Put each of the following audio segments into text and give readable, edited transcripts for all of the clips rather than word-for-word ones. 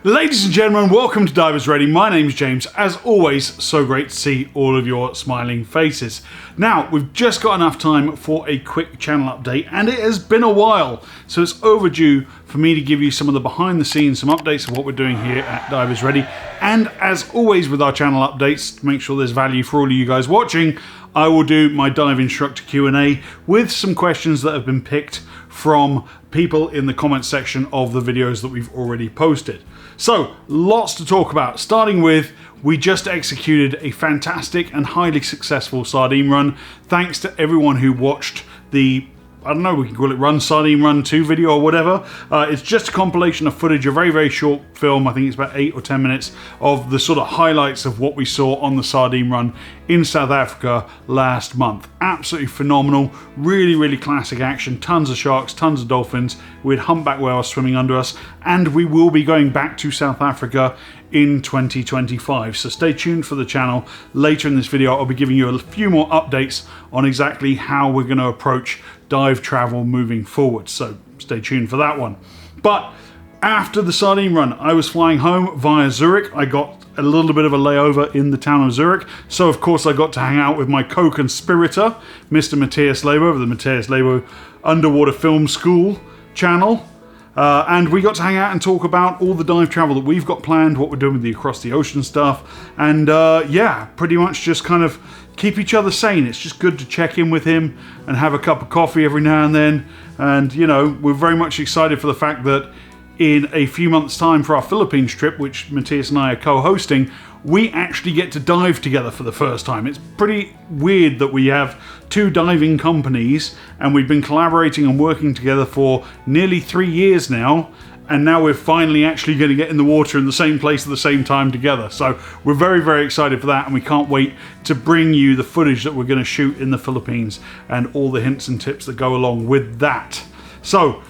Ladies and gentlemen, welcome to Divers Ready. My name's James. As always, so great to see all of your smiling faces. Now, we've just got enough time for a quick channel update, and it has been a while, so it's overdue for me to give you some of the behind the scenes, some updates of what we're doing here at Divers Ready. And as always with our channel updates, to make sure there's value for all of you guys watching, I will do my Dive Instructor Q&A with some questions that have been picked from people in the comment section of the videos that we've already posted. So, lots to talk about, starting with, we just executed a fantastic and highly successful sardine run. Thanks to everyone who watched the, I don't know, we can call it Run Sardine Run 2 video or whatever. It's just a compilation of footage, a very, very short film. I think it's about 8 or 10 minutes of the sort of highlights of what we saw on the sardine run in South Africa last month. Absolutely phenomenal, really, really classic action. Tons of sharks, tons of dolphins. We had humpback whales swimming under us, and we will be going back to South Africa in 2025. So stay tuned for the channel. Later in this video, I'll be giving you a few more updates on exactly how we're going to approach dive travel moving forward. So stay tuned for that one. But after the sardine run, I was flying home via Zurich. I got a little bit of a layover in the town of Zurich. So of course I got to hang out with my co-conspirator, Mr. Matthias Lebo, of the Matthias Lebo Underwater Film School channel. And we got to hang out and talk about all the dive travel that we've got planned, what we're doing with the across the ocean stuff, and yeah, pretty much just kind of keep each other sane. It's just good to check in with him and have a cup of coffee every now and then. And you know, we're very much excited for the fact that in a few months' time for our Philippines trip, which Matthias and I are co-hosting, we actually get to dive together for the first time. It's pretty weird that we have two diving companies and we've been collaborating and working together for nearly 3 years now, and now we're finally actually going to get in the water in the same place at the same time together. So we're very, very excited for that, and we can't wait to bring you the footage that we're going to shoot in the Philippines and all the hints and tips that go along with that. So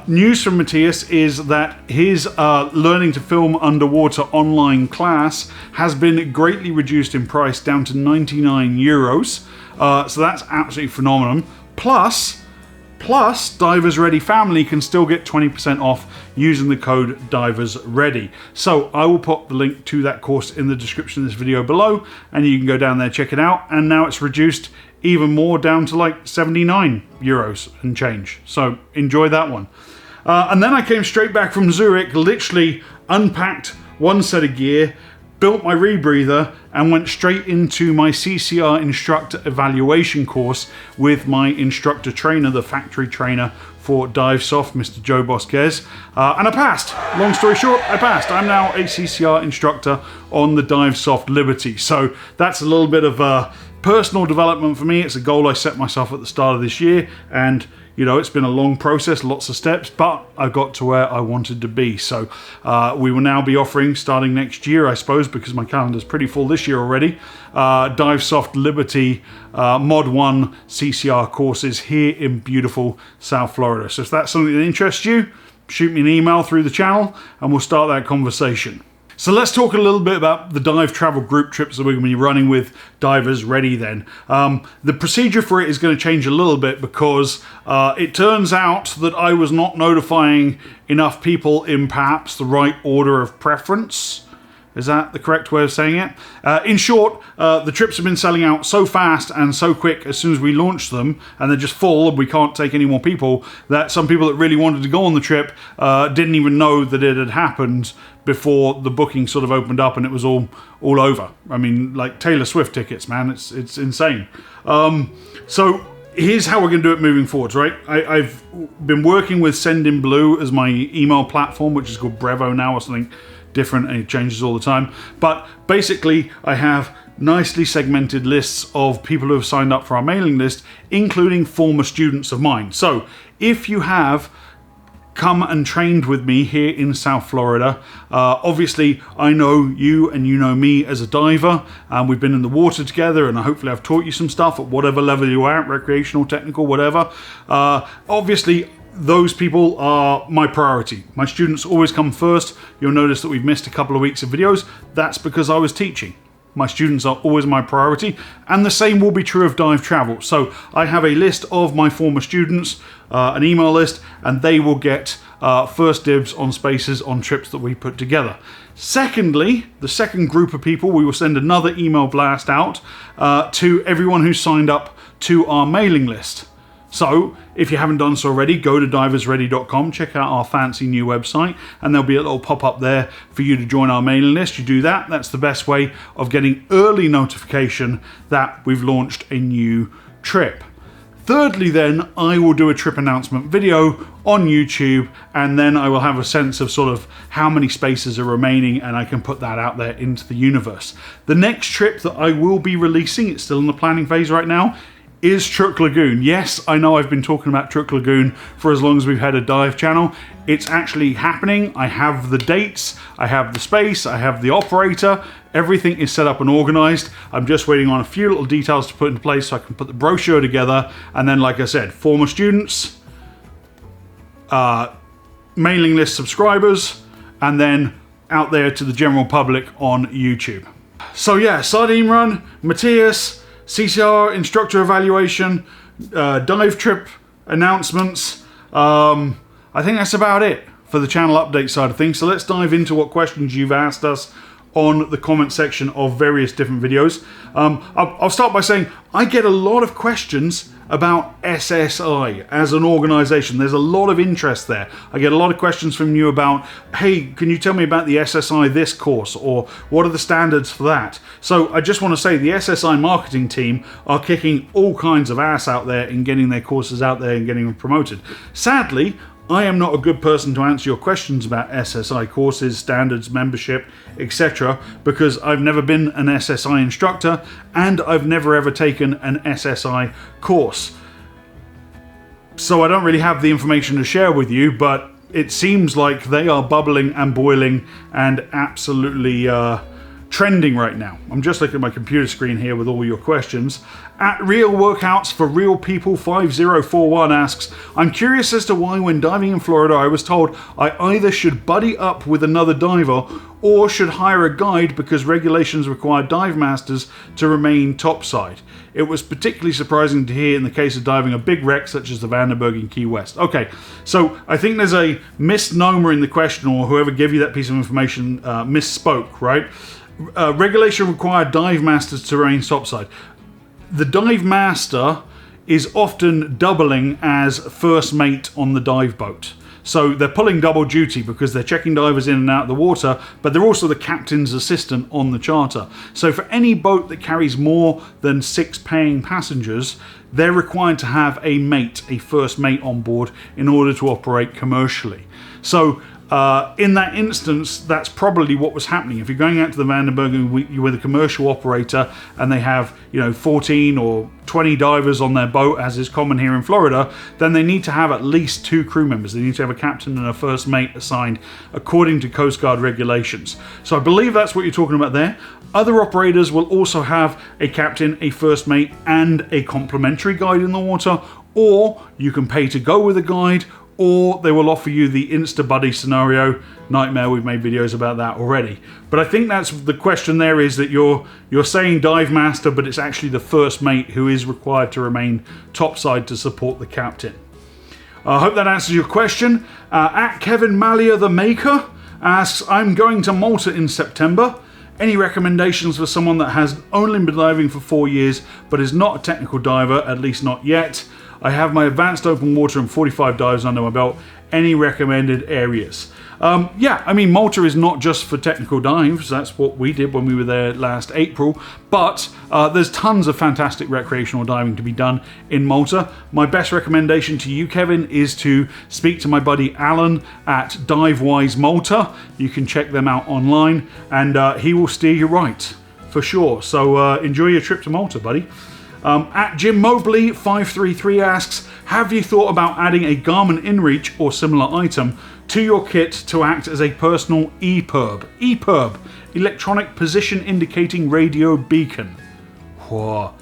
news from Matthias is that his learning to film underwater online class has been greatly reduced in price, down to 99 euros. So that's absolutely phenomenal. Plus, Divers Ready family can still get 20% off using the code Divers Ready. So I will put the link to that course in the description of this video below, and you can go down there, check it out. And now it's reduced even more, down to like 79 euros and change. So enjoy that one. And then I came straight back from Zurich, literally unpacked one set of gear, built my rebreather, and went straight into my CCR instructor evaluation course with my instructor trainer, the factory trainer for DiveSoft, Mr. Joe Bosquez. And I passed. Long story short, I passed. I'm now a CCR instructor on the DiveSoft Liberty. So that's a little bit of personal development for me. It's a goal I set myself at the start of this year, and you know, it's been a long process, lots of steps, but I got to where I wanted to be. So we will now be offering, starting next year, I suppose, because my calendar's pretty full this year already, DiveSoft Liberty Mod 1 CCR courses here in beautiful South Florida. So if that's something that interests you, shoot me an email through the channel and we'll start that conversation. So let's talk a little bit about the dive travel group trips that we're going to be running with Divers Ready then. The procedure for it is going to change a little bit because it turns out that I was not notifying enough people in perhaps the right order of preference. Is that the correct way of saying it? In short, the trips have been selling out so fast and so quick as soon as we launched them, and they're just full and we can't take any more people, that some people that really wanted to go on the trip didn't even know that it had happened before the booking sort of opened up and it was all over. I mean, like Taylor Swift tickets, man, it's insane. So here's how we're going to do it moving forward, right? I've been working with Sendinblue as my email platform, which is called Brevo now or something different, and it changes all the time. But basically, I have nicely segmented lists of people who have signed up for our mailing list, including former students of mine. So if you have come and trained with me here in South Florida, obviously I know you and you know me as a diver, and we've been in the water together, and hopefully I've taught you some stuff at whatever level you are at, recreational, technical, whatever. Obviously those people are my priority. My students always come first. You'll notice that we've missed a couple of weeks of videos. That's because I was teaching. My students are always my priority, and the same will be true of dive travel. So I have a list of my former students, an email list, and they will get first dibs on spaces on trips that we put together. Secondly, the second group of people, we will send another email blast out to everyone who signed up to our mailing list. So, if you haven't done so already, go to diversready.com, check out our fancy new website, and there'll be a little pop-up there for you to join our mailing list. You do that, that's the best way of getting early notification that we've launched a new trip. Thirdly then, I will do a trip announcement video on YouTube, and then I will have a sense of sort of how many spaces are remaining, and I can put that out there into the universe. The next trip that I will be releasing, it's still in the planning phase right now, is Truk Lagoon. Yes, I know I've been talking about Truk Lagoon for as long as we've had a dive channel. It's actually happening. I have the dates, I have the space, I have the operator. Everything is set up and organized. I'm just waiting on a few little details to put in place so I can put the brochure together. And then, like I said, former students, mailing list subscribers, and then out there to the general public on YouTube. So yeah, Sardine Run, Matthias, CCR instructor evaluation, dive trip announcements. I think that's about it for the channel update side of things. So let's dive into what questions you've asked us on the comment section of various different videos. I'll start by saying I get a lot of questions about SSI as an organization. There's a lot of interest there. I get a lot of questions from you about, hey, can you tell me about the SSI this course, or what are the standards for that? So I just want to say the SSI marketing team are kicking all kinds of ass out there in getting their courses out there and getting them promoted. Sadly, I am not a good person to answer your questions about SSI courses, standards, membership, etc. because I've never been an SSI instructor and I've never ever taken an SSI course. So I don't really have the information to share with you, but it seems like they are bubbling and boiling and absolutely trending right now. I'm just looking at my computer screen here with all your questions. At Real Workouts for Real People 5041 asks, I'm curious as to why when diving in Florida I was told I either should buddy up with another diver or should hire a guide because regulations require dive masters to remain topside. It was particularly surprising to hear in the case of diving a big wreck such as the Vandenberg in Key West. Okay, so I think there's a misnomer in the question, or whoever gave you that piece of information misspoke, right? Regulation required dive masters to remain topside. The dive master is often doubling as first mate on the dive boat. So they're pulling double duty because they're checking divers in and out of the water, but they're also the captain's assistant on the charter. So for any boat that carries more than 6 paying passengers, they're required to have a mate, a first mate on board in order to operate commercially. So in that instance, that's probably what was happening. If you're going out to the Vandenberg and you're with a commercial operator and they have, 14 or 20 divers on their boat, as is common here in Florida, then they need to have at least 2 crew members. They need to have a captain and a first mate assigned according to Coast Guard regulations. So I believe that's what you're talking about there. Other operators will also have a captain, a first mate, and a complimentary guide in the water, or you can pay to go with a guide, or they will offer you the Insta-Buddy scenario. Nightmare, we've made videos about that already. But I think that's the question there, is that you're saying dive master, but it's actually the first mate who is required to remain topside to support the captain. I hope that answers your question. At Kevin Malia the Maker asks, I'm going to Malta in September. Any recommendations for someone that has only been diving for 4 years, but is not a technical diver, at least not yet? I have my advanced open water and 45 dives under my belt. Any recommended areas? Yeah, I mean, Malta is not just for technical dives. That's what we did when we were there last April. But there's tons of fantastic recreational diving to be done in Malta. My best recommendation to you, Kevin, is to speak to my buddy Alan at DiveWise Malta. You can check them out online, and he will steer you right, for sure. So enjoy your trip to Malta, buddy. At Jim Mobley 533 asks, have you thought about adding a Garmin InReach or similar item to your kit to act as a personal EPIRB? EPIRB, Electronic Position Indicating Radio Beacon. Whoa.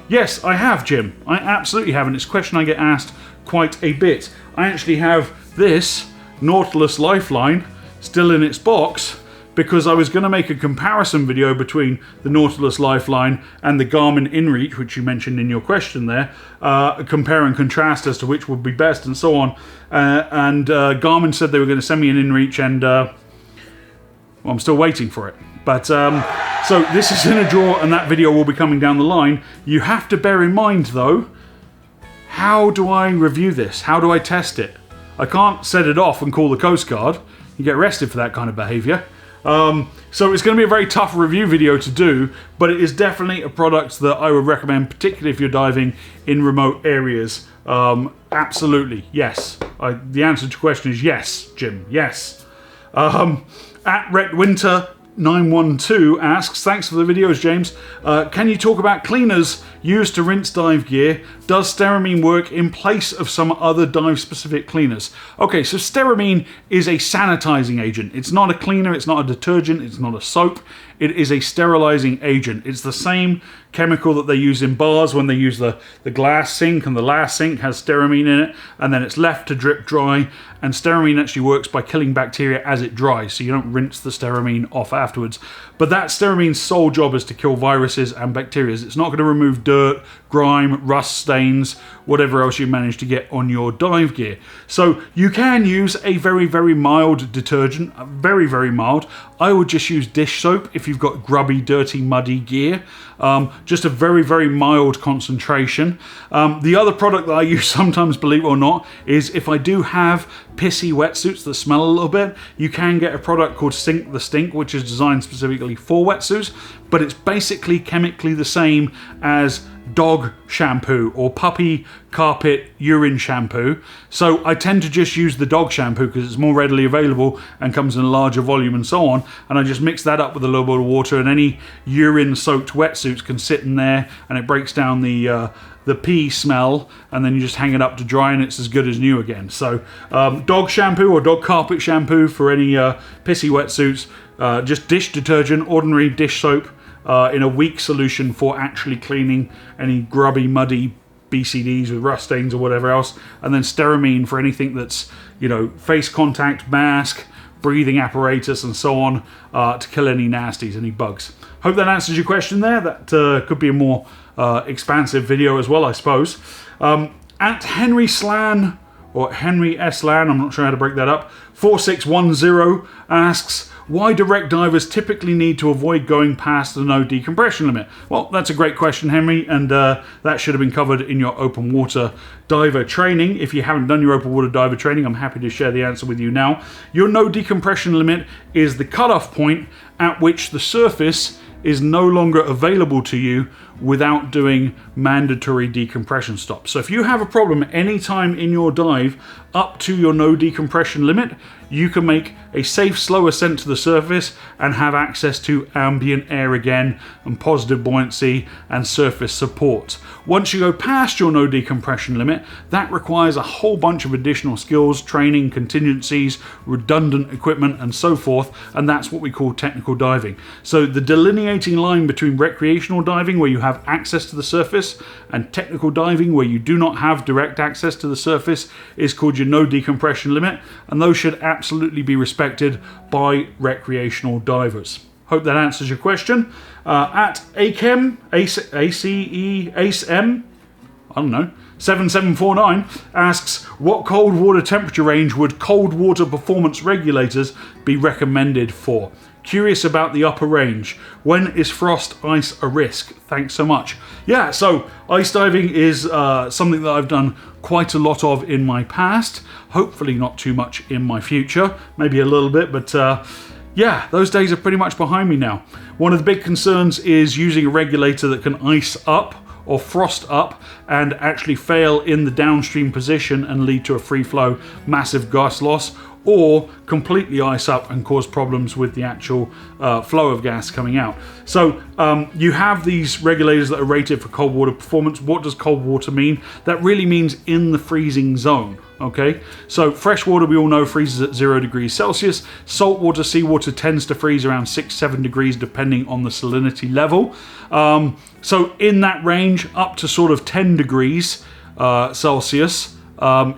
Yes, I have, Jim. I absolutely have, and it's a question I get asked quite a bit. I actually have this Nautilus Lifeline still in its box because I was going to make a comparison video between the Nautilus Lifeline and the Garmin InReach, which you mentioned in your question there, compare and contrast as to which would be best and so on. And Garmin said they were going to send me an InReach, and well, I'm still waiting for it. But so this is in a drawer, and that video will be coming down the line. You have to bear in mind, though, how do I review this? How do I test it? I can't set it off and call the Coast Guard. You get arrested for that kind of behaviour. So it's going to be a very tough review video to do, but it is definitely a product that I would recommend, particularly if you're diving in remote areas. Absolutely, yes. The answer to your question is yes, Jim, yes. At RecWinter912 asks, thanks for the videos, James. Can you talk about cleaners used to rinse dive gear? Does Stearamine work in place of some other dive-specific cleaners? Okay, so Stearamine is a sanitizing agent. It's not a cleaner, it's not a detergent, it's not a soap. It is a sterilizing agent. It's the same chemical that they use in bars when they use the glass sink, and the glass sink has Stearamine in it, and then it's left to drip dry, and Stearamine actually works by killing bacteria as it dries, so you don't rinse the Stearamine off afterwards. But that Stearamine's sole job is to kill viruses and bacteria. It's not going to remove dirt, grime, rust stains, whatever else you manage to get on your dive gear. So you can use a very, very mild detergent, very, very mild. I would just use dish soap if you've got grubby, dirty, muddy gear. Just a very, very mild concentration. The other product that I use sometimes, believe it or not, is if I do have pissy wetsuits that smell a little bit, you can get a product called Sink the Stink, which is designed specifically for wetsuits, but it's basically chemically the same as dog shampoo or puppy carpet urine shampoo. So I tend to just use the dog shampoo because it's more readily available and comes in a larger volume and so on, and I just mix that up with a little bit of water, and any urine soaked wetsuits can sit in there, and it breaks down the pee smell, and then you just hang it up to dry and it's as good as new again. So dog shampoo or dog carpet shampoo for any pissy wetsuits, just dish detergent, ordinary dish soap, in a weak solution for actually cleaning any grubby, muddy BCDs with rust stains or whatever else, and then Stearamine for anything that's, you know, face contact, mask, breathing apparatus and so on, to kill any nasties, any bugs. Hope that answers your question there. That could be a more expansive video as well, I suppose. At Henry Slan, or Henry S. Lan, I'm not sure how to break that up, 4610 asks, why do wreck divers typically need to avoid going past the no decompression limit? Well, that's a great question, Henry, and that should have been covered in your open water diver training. If you haven't done your open water diver training, I'm happy to share the answer with you now. Your no decompression limit is the cutoff point at which the surface is no longer available to you without doing mandatory decompression stops. So if you have a problem anytime in your dive up to your no decompression limit, you can make a safe, slow ascent to the surface and have access to ambient air again and positive buoyancy and surface support. Once you go past your no decompression limit, that requires a whole bunch of additional skills, training, contingencies, redundant equipment and so forth, and that's what we call technical diving. So the delineating line between recreational diving, where you have access to the surface, and technical diving, where you do not have direct access to the surface, is called your no decompression limit, and those should absolutely be respected by recreational divers. Hope that answers your question. At ACEM, I don't know, 7749 asks, what cold water temperature range would cold water performance regulators be recommended for? Curious about the upper range. When is frost ice a risk? Thanks so much. Yeah, so ice diving is something that I've done quite a lot of in my past. Hopefully not too much in my future. Maybe a little bit, but yeah, those days are pretty much behind me now. One of the big concerns is using a regulator that can ice up or frost up and actually fail in the downstream position and lead to a free flow massive gas loss, or completely ice up and cause problems with the actual flow of gas coming out. So you have these regulators that are rated for cold water performance. What does cold water mean? That really means in the freezing zone. Okay, so fresh water, we all know, freezes at 0 degrees Celsius. Salt water, seawater, tends to freeze around 6-7 degrees depending on the salinity level. So in that range, up to sort of 10 degrees Celsius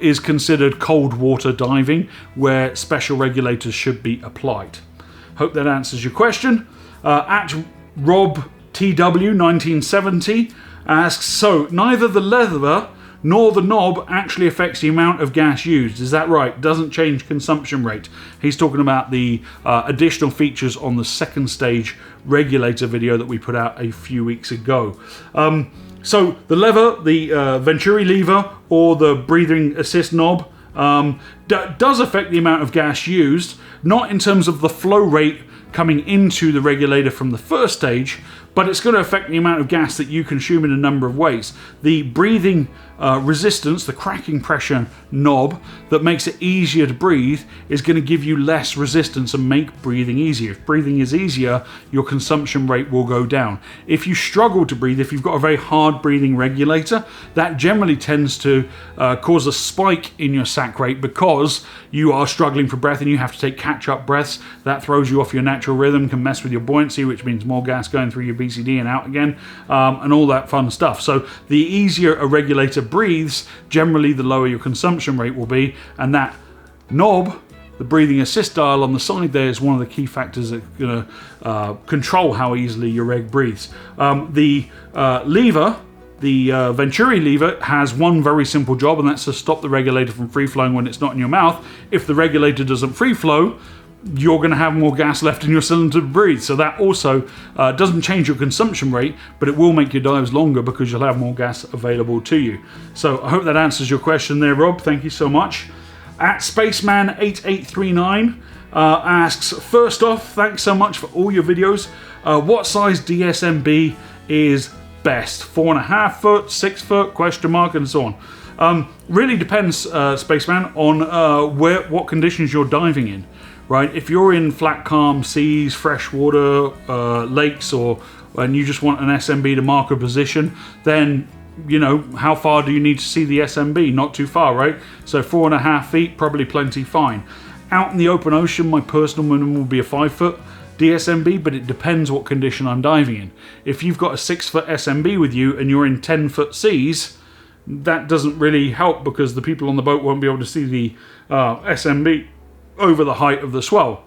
is considered cold water diving, where special regulators should be applied. Hope that answers your question. At RobTW1970 asks, so neither the leather nor the knob actually affects the amount of gas used. Is that right? Doesn't change consumption rate. He's talking about the additional features on the second stage regulator video that we put out a few weeks ago. So the lever, the Venturi lever or the breathing assist knob does affect the amount of gas used, not in terms of the flow rate coming into the regulator from the first stage, but it's going to affect the amount of gas that you consume in a number of ways. The breathing resistance, the cracking pressure knob that makes it easier to breathe, is going to give you less resistance and make breathing easier. If breathing is easier, your consumption rate will go down. If you struggle to breathe, if you've got a very hard breathing regulator, that generally tends to cause a spike in your sac rate because you are struggling for breath and you have to take catch-up breaths. That throws you off your natural rhythm, can mess with your buoyancy, which means more gas going through your BCD and out again, and all that fun stuff. So the easier a regulator breathes, generally the lower your consumption rate will be, and that knob, the breathing assist dial on the side there, is one of the key factors that's going to control how easily your reg breathes. The lever, the Venturi lever, has one very simple job, and that's to stop the regulator from free flowing when it's not in your mouth. If the regulator doesn't free flow, you're going to have more gas left in your cylinder to breathe. So that also doesn't change your consumption rate, but it will make your dives longer because you'll have more gas available to you. So I hope that answers your question there, Rob. Thank you so much. At Spaceman8839 asks, first off, thanks so much for all your videos. What size DSMB is best? 4.5 foot, 6 foot, question mark, and so on. Really depends, Spaceman, on what conditions you're diving in. Right, if you're in flat, calm seas, freshwater lakes, and you just want an SMB to mark a position, then you know how far do you need to see the SMB? Not too far, right? So 4.5 feet, probably plenty fine. Out in the open ocean, my personal minimum will be a 5 foot DSMB, but it depends what condition I'm diving in. If you've got a 6 foot SMB with you and you're in 10 foot seas, that doesn't really help because the people on the boat won't be able to see the SMB over the height of the swell.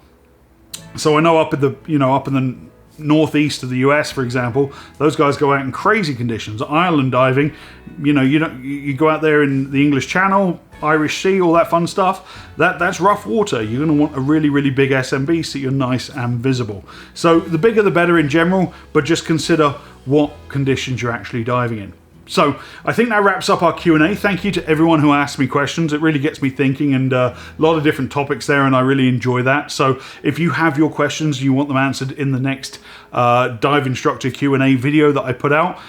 So I know up in the northeast of the US, for example, those guys go out in crazy conditions. Island diving, you go out there in the English Channel, Irish Sea, all that fun stuff. That's rough water. You're going to want a really, really big SMB so you're nice and visible. So the bigger the better in general, but just consider what conditions you're actually diving in. So I think that wraps up our Q&A. Thank you to everyone who asked me questions. It really gets me thinking, and a lot of different topics there, and I really enjoy that. So if you have your questions, you want them answered in the next Dive Instructor Q&A video that I put out,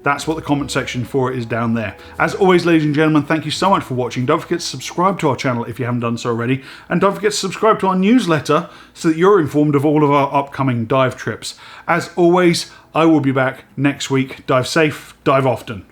that's what the comment section for it is down there. As always, ladies and gentlemen, thank you so much for watching. Don't forget to subscribe to our channel if you haven't done so already. And don't forget to subscribe to our newsletter so that you're informed of all of our upcoming dive trips. As always, I will be back next week. Dive safe, dive often.